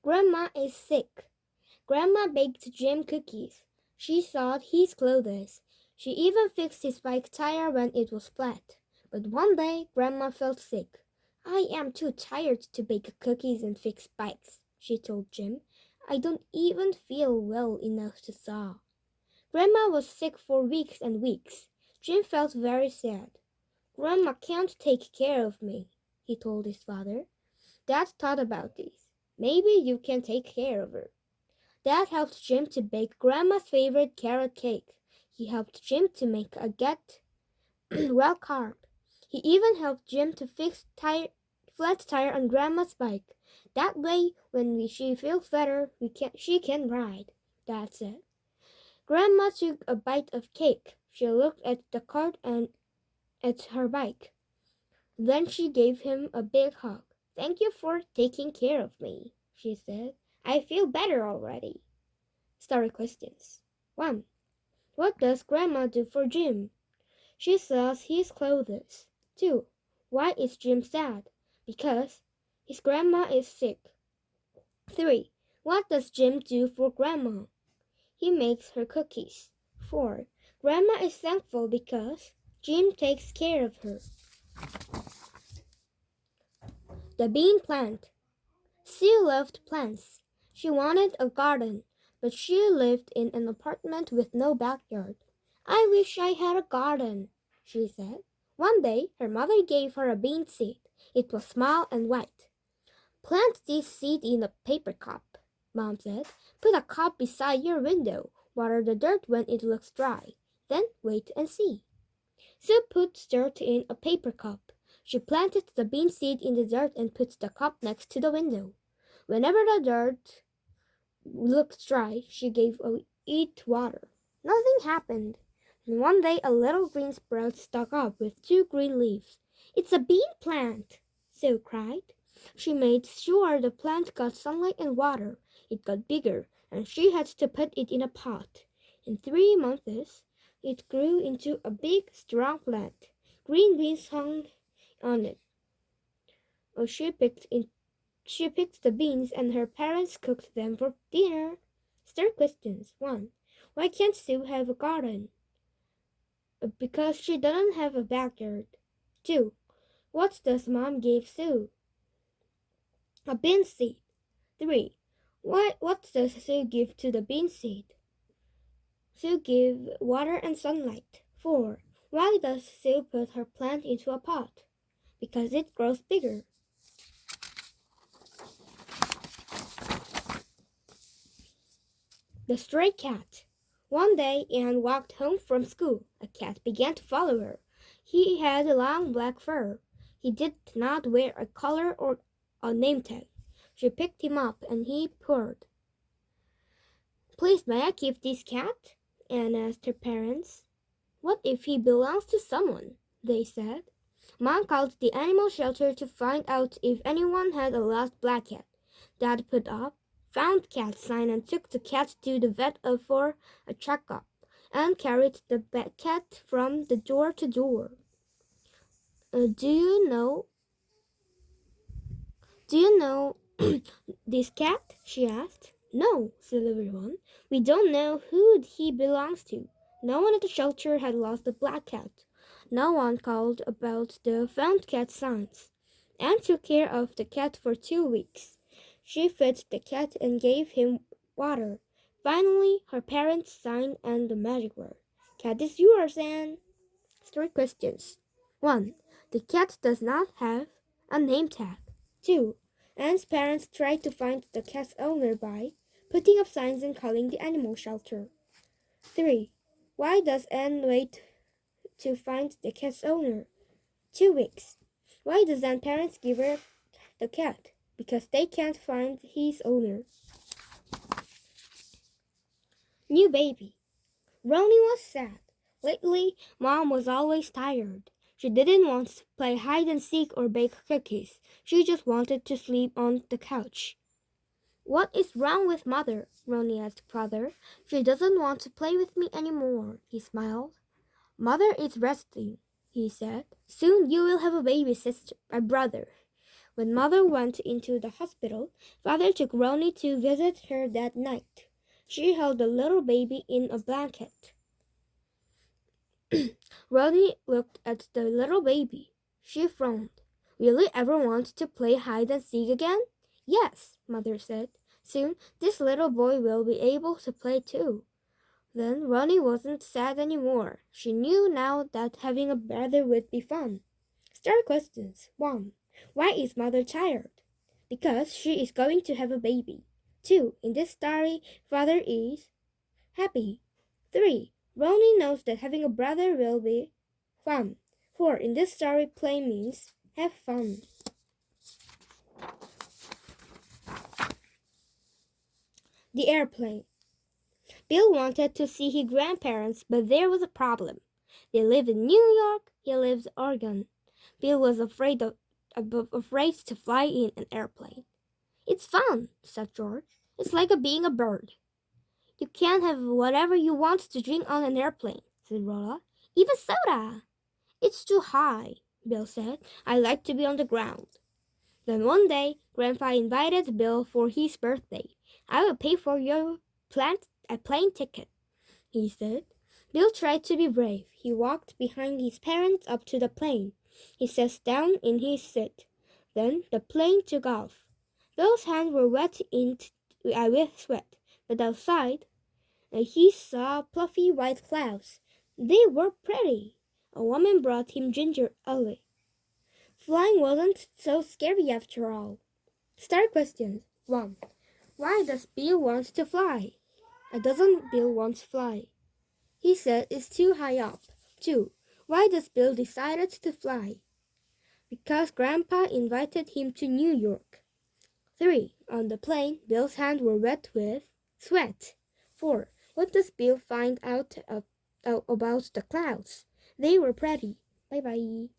Grandma is sick. Grandma baked Jim cookies. She sewed his clothes. She even fixed his bike tire when it was flat. But one day, Grandma felt sick. I am too tired to bake cookies and fix bikes, she told Jim. I don't even feel well enough to sew. Grandma was sick for weeks and weeks. Jim felt very sad. Grandma can't take care of me, he told his father. Dad thought about this. Maybe you can take care of her. Dad helped Jim to bake Grandma's favorite carrot cake. He helped Jim to make a get well carb. He even helped Jim to fix flat tire on Grandma's bike. That way, when she feels better, she can ride, Dad said. Grandma took a bite of cake. She looked at the cart and at her bike. Then she gave him a big hug. Thank you for taking care of me, she said. I feel better already. Story questions. 1. What does Grandma do for Jim? She sews his clothes. 2. Why is Jim sad? Because his grandma is sick. 3. What does Jim do for Grandma? He makes her cookies. 4. Grandma is thankful because Jim takes care of her. The bean plant. Sue loved plants. She wanted a garden, but she lived in an apartment with no backyard. I wish I had a garden, she said. One day, her mother gave her a bean seed. It was small and white. Plant this seed in a paper cup, Mom said. Put a cup beside your window. Water the dirt when it looks dry. Then wait and see. Sue put dirt in a paper cup. She planted the bean seed in the dirt and put the cup next to the window. Whenever the dirt looked dry, she gave it water. Nothing happened. And one day a little green sprout stuck up with 2 green leaves. It's a bean plant, Sue cried. She made sure the plant got sunlight and water. It got bigger, and she had to put it in a pot. In 3 months, it grew into a big, strong plant. Green beans hung on it. She picked the beans, and her parents cooked them for dinner. Start questions. 1. Why can't Sue have a garden? Because she doesn't have a backyard. 2. What does Mom give Sue? A bean seed. 3. What does Sue give to the bean seed? Sue give water and sunlight. 4. Why does Sue put her plant into a pot? Because it grows bigger. The stray cat. One day Anne walked home from school. A cat began to follow her. He had long black fur. He did not wear a collar or a name tag. She picked him up and he purred. Please, may I keep this cat? Anne asked her parents. What if he belongs to someone? They said. Mom called the animal shelter to find out if anyone had a lost black cat. Dad put up found cat sign and took the cat to the vet for a checkup and carried the cat from the door to door. Do you know this cat? She asked. No, said everyone. We don't know who he belongs to. No one at the shelter had lost the black cat. No one called about the found cat signs. Anne took care of the cat for 2 weeks. She fed the cat and gave him water. Finally, her parents signed and the magic word. Cat is yours, Anne. 3 questions. 1. The cat does not have a name tag. 2. Anne's parents tried to find the cat's owner by putting up signs and calling the animal shelter. 3. Why does Anne wait to find the cat's owner? 2 weeks. Why does Anne's parents give her the cat? Because they can't find his owner. New baby. Roni was sad. Lately, Mom was always tired. She didn't want to play hide and seek or bake cookies. She just wanted to sleep on the couch. What is wrong with Mother? Roni asked Father. She doesn't want to play with me anymore, he smiled. Mother is resting, he said. Soon you will have a baby sister, a brother. When Mother went into the hospital, Father took Ronnie to visit her that night. She held the little baby in a blanket. Ronnie looked at the little baby. She frowned. Will you ever want to play hide and seek again? Yes, Mother said. Soon this little boy will be able to play too. Then Ronnie wasn't sad anymore. She knew now that having a brother would be fun. Star questions. 1. Why is Mother tired? Because she is going to have a baby. 2. In this story, Father is happy. 3. Ronnie knows that having a brother will be fun. 4. In this story, play means have fun. The airplane. Bill wanted to see his grandparents, but there was a problem. They lived in New York, he lived in Oregon. Bill was afraid to fly in an airplane. It's fun, said George. It's like being a bird. You can have whatever you want to drink on an airplane, said Rhoda. Even soda. It's too high, Bill said. I like to be on the ground. Then one day, Grandpa invited Bill for his birthday. I will pay for your plane ticket, he said. Bill tried to be brave. He walked behind his parents up to the plane. He sat down in his seat. Then the plane took off. Bill's hands were wet with sweat, but outside he saw fluffy white clouds. They were pretty. A woman brought him ginger ale. Flying wasn't so scary after all. Star questions. 1. Why does Bill want to fly? Doesn't Bill want to fly? He said it's too high up. 2. Why does Bill decide to fly? Because Grandpa invited him to New York. 3. On the plane, Bill's hands were wet with sweat. 4. What does Bill find out about the clouds? They were pretty. Bye-bye.